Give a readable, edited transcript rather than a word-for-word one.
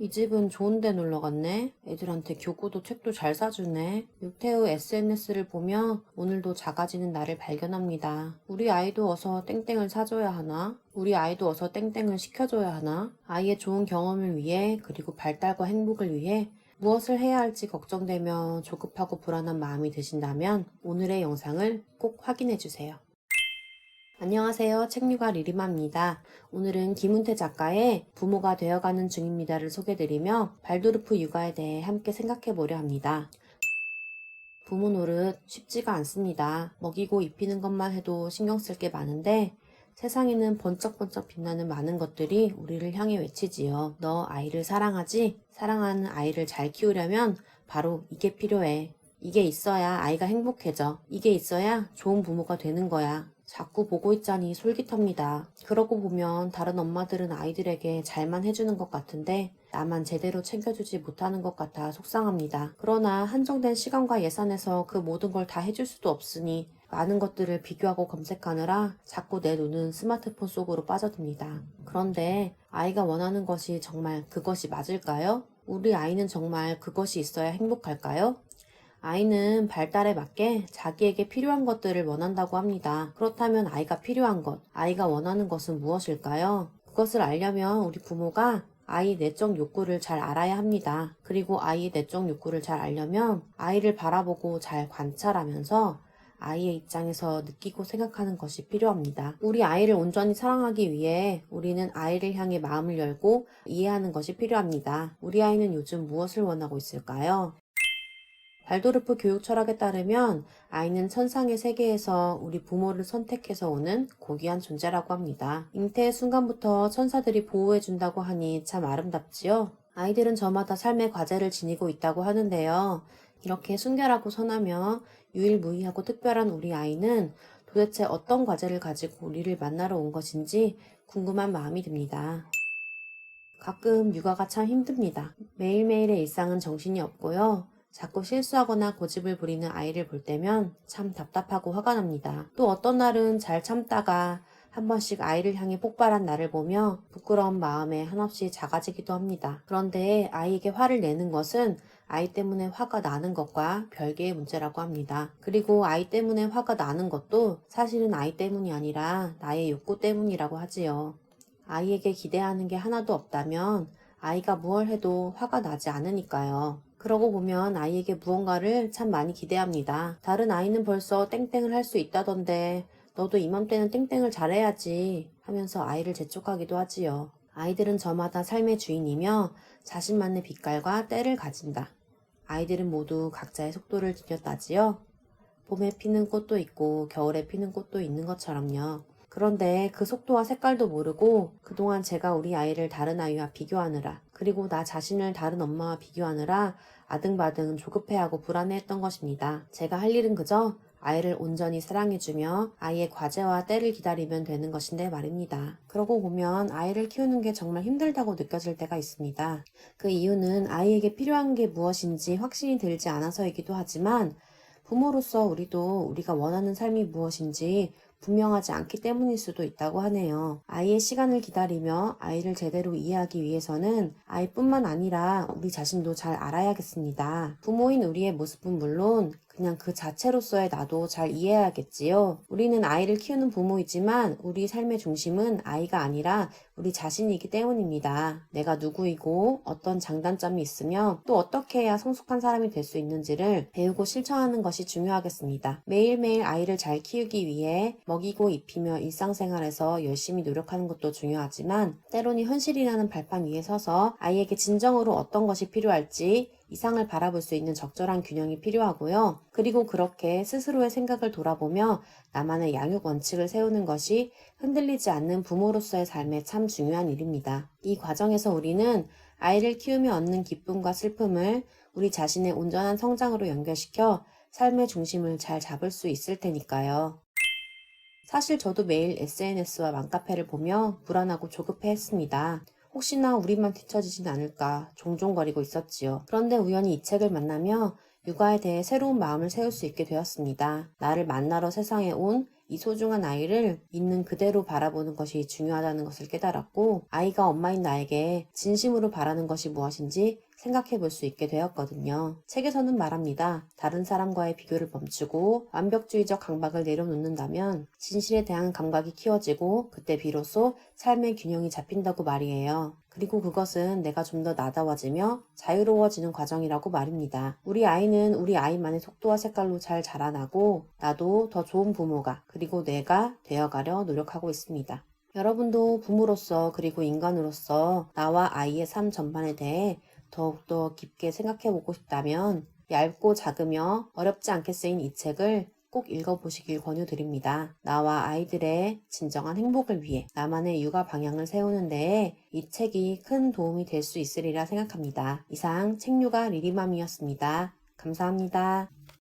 이 집은 좋은 데 놀러 갔네. 애들한테 교구도 책도 잘 사주네. 육태우 SNS를 보며 오늘도 작아지는 나를 발견합니다. 우리 아이도 어서 땡땡을 사줘야 하나? 우리 아이도 어서 땡땡을 시켜줘야 하나? 아이의 좋은 경험을 위해 그리고 발달과 행복을 위해 무엇을 해야 할지 걱정되며 조급하고 불안한 마음이 드신다면 오늘의 영상을 꼭 확인해 주세요. 안녕하세요. 책류가 리리마입니다. 오늘은 김은태 작가의 부모가 되어가는 중입니다를 소개드리며 발도르프 육아에 대해 함께 생각해 보려 합니다. 부모 노릇 쉽지가 않습니다. 먹이고 입히는 것만 해도 신경 쓸 게 많은데 세상에는 번쩍번쩍 빛나는 많은 것들이 우리를 향해 외치지요. 너 아이를 사랑하지? 사랑하는 아이를 잘 키우려면 바로 이게 필요해. 이게 있어야 아이가 행복해져. 이게 있어야 좋은 부모가 되는 거야. 자꾸 보고 있자니 솔깃합니다. 그러고 보면 다른 엄마들은 아이들에게 잘만 해주는 것 같은데 나만 제대로 챙겨주지 못하는 것 같아 속상합니다. 그러나 한정된 시간과 예산에서 그 모든 걸 다 해줄 수도 없으니 많은 것들을 비교하고 검색하느라 자꾸 내 눈은 스마트폰 속으로 빠져듭니다. 그런데 아이가 원하는 것이 정말 그것이 맞을까요? 우리 아이는 정말 그것이 있어야 행복할까요? 아이는 발달에 맞게 자기에게 필요한 것들을 원한다고 합니다. 그렇다면 아이가 필요한 것, 아이가 원하는 것은 무엇일까요? 그것을 알려면 우리 부모가 아이의 내적 욕구를 잘 알아야 합니다. 그리고 아이의 내적 욕구를 잘 알려면 아이를 바라보고 잘 관찰하면서 아이의 입장에서 느끼고 생각하는 것이 필요합니다. 우리 아이를 온전히 사랑하기 위해 우리는 아이를 향해 마음을 열고 이해하는 것이 필요합니다. 우리 아이는 요즘 무엇을 원하고 있을까요? 발도르프 교육 철학에 따르면 아이는 천상의 세계에서 우리 부모를 선택해서 오는 고귀한 존재라고 합니다. 잉태의 순간부터 천사들이 보호해준다고 하니 참 아름답지요? 아이들은 저마다 삶의 과제를 지니고 있다고 하는데요. 이렇게 순결하고 선하며 유일무이하고 특별한 우리 아이는 도대체 어떤 과제를 가지고 우리를 만나러 온 것인지 궁금한 마음이 듭니다. 가끔 육아가 참 힘듭니다. 매일매일의 일상은 정신이 없고요. 자꾸 실수하거나 고집을 부리는 아이를 볼 때면 참 답답하고 화가 납니다. 또 어떤 날은 잘 참다가 한 번씩 아이를 향해 폭발한 나를 보며 부끄러운 마음에 한없이 작아지기도 합니다. 그런데 아이에게 화를 내는 것은 아이 때문에 화가 나는 것과 별개의 문제라고 합니다. 그리고 아이 때문에 화가 나는 것도 사실은 아이 때문이 아니라 나의 욕구 때문이라고 하지요. 아이에게 기대하는 게 하나도 없다면 아이가 무얼 해도 화가 나지 않으니까요. 그러고 보면 아이에게 무언가를 참 많이 기대합니다. 다른 아이는 벌써 땡땡을 할 수 있다던데 너도 이맘때는 땡땡을 잘해야지 하면서 아이를 재촉하기도 하지요. 아이들은 저마다 삶의 주인이며 자신만의 빛깔과 때를 가진다. 아이들은 모두 각자의 속도를 지녔다지요. 봄에 피는 꽃도 있고 겨울에 피는 꽃도 있는 것처럼요. 그런데 그 속도와 색깔도 모르고 그동안 제가 우리 아이를 다른 아이와 비교하느라 그리고 나 자신을 다른 엄마와 비교하느라 아등바등 조급해하고 불안해했던 것입니다. 제가 할 일은 그저 아이를 온전히 사랑해주며 아이의 과제와 때를 기다리면 되는 것인데 말입니다. 그러고 보면 아이를 키우는 게 정말 힘들다고 느껴질 때가 있습니다. 그 이유는 아이에게 필요한 게 무엇인지 확신이 들지 않아서이기도 하지만 부모로서 우리도 우리가 원하는 삶이 무엇인지 분명하지 않기 때문일 수도 있다고 하네요. 아이의 시간을 기다리며 아이를 제대로 이해하기 위해서는 아이뿐만 아니라 우리 자신도 잘 알아야겠습니다. 부모인 우리의 모습은 물론 그냥 그 자체로서의 나도 잘 이해해야겠지요. 우리는 아이를 키우는 부모이지만 우리 삶의 중심은 아이가 아니라 우리 자신이기 때문입니다. 내가 누구이고 어떤 장단점이 있으며 또 어떻게 해야 성숙한 사람이 될 수 있는지를 배우고 실천하는 것이 중요하겠습니다. 매일매일 아이를 잘 키우기 위해 먹이고 입히며 일상생활에서 열심히 노력하는 것도 중요하지만 때로는 현실이라는 발판 위에 서서 아이에게 진정으로 어떤 것이 필요할지 이상을 바라볼 수 있는 적절한 균형이 필요하고요. 그리고 그렇게 스스로의 생각을 돌아보며 나만의 양육 원칙을 세우는 것이 흔들리지 않는 부모로서의 삶에 참 중요한 일입니다. 이 과정에서 우리는 아이를 키우며 얻는 기쁨과 슬픔을 우리 자신의 온전한 성장으로 연결시켜 삶의 중심을 잘 잡을 수 있을 테니까요. 사실 저도 매일 SNS와 맘카페를 보며 불안하고 조급해했습니다. 혹시나 우리만 뒤처지진 않을까 종종거리고 있었지요. 그런데 우연히 이 책을 만나며 육아에 대해 새로운 마음을 세울 수 있게 되었습니다. 나를 만나러 세상에 온 이 소중한 아이를 있는 그대로 바라보는 것이 중요하다는 것을 깨달았고, 아이가 엄마인 나에게 진심으로 바라는 것이 무엇인지 생각해 볼 수 있게 되었거든요. 책에서는 말합니다. 다른 사람과의 비교를 멈추고 완벽주의적 강박을 내려놓는다면 진실에 대한 감각이 키워지고 그때 비로소 삶의 균형이 잡힌다고 말이에요. 그리고 그것은 내가 좀 더 나다워지며 자유로워지는 과정이라고 말입니다. 우리 아이는 우리 아이만의 속도와 색깔로 잘 자라나고 나도 더 좋은 부모가 그리고 내가 되어가려 노력하고 있습니다. 여러분도 부모로서 그리고 인간으로서 나와 아이의 삶 전반에 대해 더욱더 깊게 생각해 보고 싶다면 얇고 작으며 어렵지 않게 쓰인 이 책을 꼭 읽어보시길 권유드립니다. 나와 아이들의 진정한 행복을 위해 나만의 육아 방향을 세우는 데에 이 책이 큰 도움이 될 수 있으리라 생각합니다. 이상 책육아 리리맘이었습니다. 감사합니다.